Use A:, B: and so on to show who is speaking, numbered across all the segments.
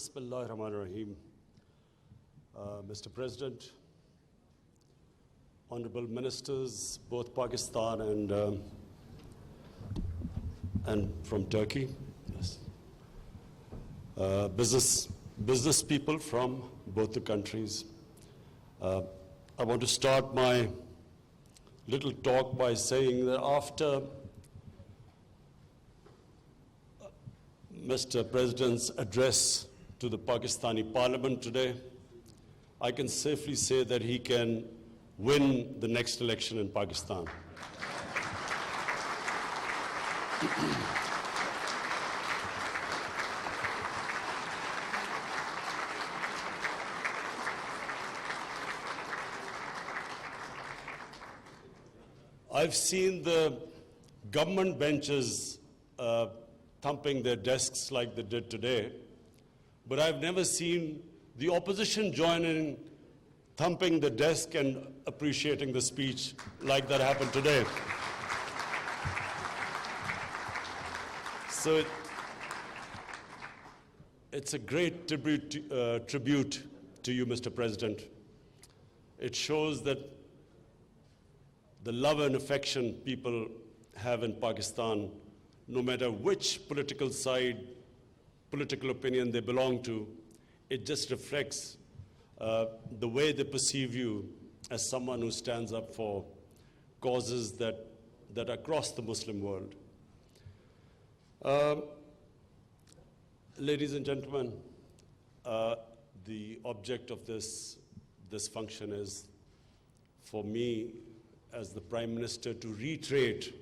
A: Bismillahirrahmanirrahim. Mr. President, honorable ministers, both Pakistan and from Turkey, yes. Business people from both the countries. I want to start my little talk by saying that after Mr. President's address to the Pakistani Parliament today, I can safely say that he can win the next election in Pakistan. I've seen the government benches thumping their desks like they did today, but I've never seen the opposition join in thumping the desk and appreciating the speech like that happened today. So it's a great tribute to you, Mr. President. It shows that the love and affection people have in Pakistan, no matter which political side, political opinion they belong to, it just reflects the way they perceive you as someone who stands up for causes that are across the Muslim world. Ladies and gentlemen, the object of this function is for me as the Prime Minister to reiterate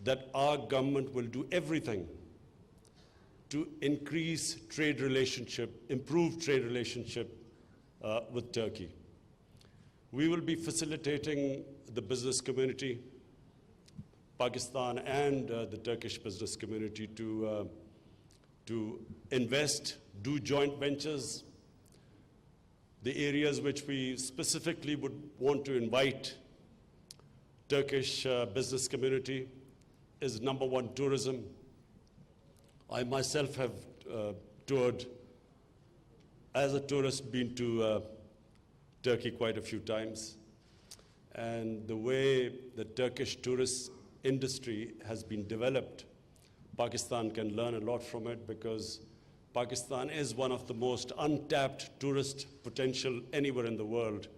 A: that our government will do everything to increase trade relationship, improve trade relationship with Turkey. We will be facilitating the business community, Pakistan and the Turkish business community to invest, do joint ventures. The areas which we specifically would want to invite Turkish business community is number one, tourism. I myself have toured as a tourist, been to Turkey quite a few times. And the way the Turkish tourist industry has been developed, Pakistan can learn a lot from it because Pakistan is one of the most untapped tourist potential anywhere in the world.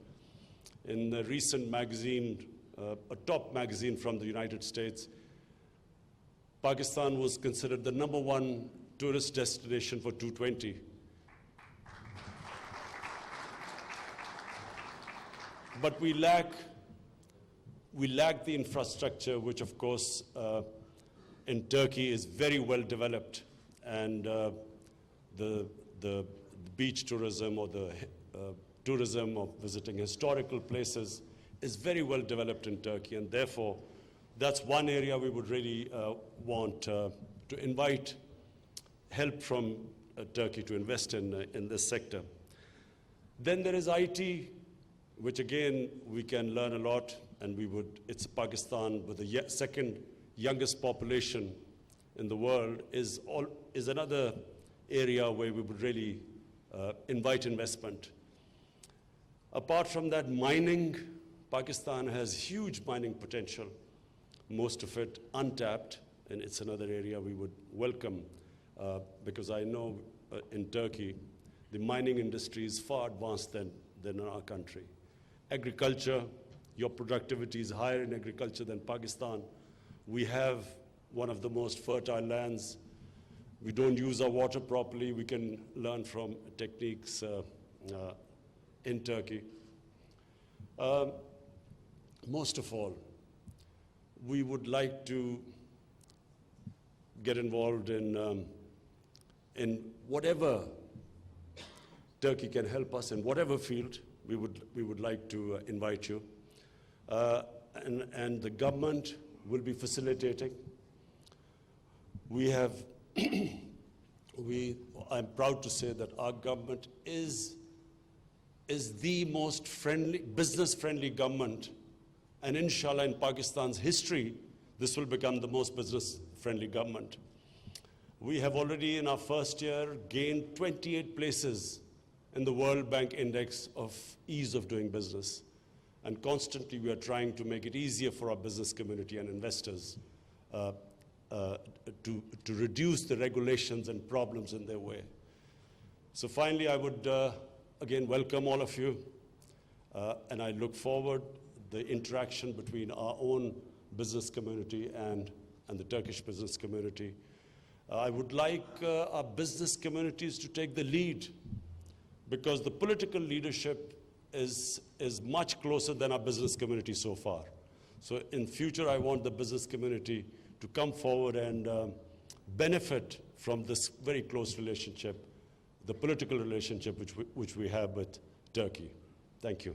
A: In the recent magazine, a top magazine from the United States, Pakistan was considered the number one tourist destination for 2020. But we lack the infrastructure, which of course in Turkey is very well developed, and the beach tourism or the tourism of visiting historical places is very well developed in Turkey, and therefore that's one area we would really want to invite help from Turkey to invest in this sector. Then there is IT, which again we can learn a lot, and it's Pakistan with the second youngest population in the world is another area where we would really invite investment. Apart from that, mining, Pakistan has huge mining potential, most of it untapped, and it's another area we would welcome because I know in Turkey, the mining industry is far advanced than in our country. Agriculture, your productivity is higher in agriculture than Pakistan. We have one of the most fertile lands. We don't use our water properly. We can learn from techniques in Turkey. Most of all, we would like to get involved in whatever Turkey can help us in whatever field. We would like to invite you, and the government will be facilitating. We have. I'm proud to say that our government is the most friendly, business-friendly government, and inshallah in Pakistan's history, this will become the most business-friendly government. We have already in our first year gained 28 places in the World Bank Index of Ease of Doing Business. And constantly we are trying to make it easier for our business community and investors to reduce the regulations and problems in their way. So finally, I would again welcome all of you, and I look forward the interaction between our own business community and the Turkish business community. I would like our business communities to take the lead, because the political leadership is much closer than our business community so far. So in future, I want the business community to come forward and benefit from this very close relationship, the political relationship which we have with Turkey. Thank you.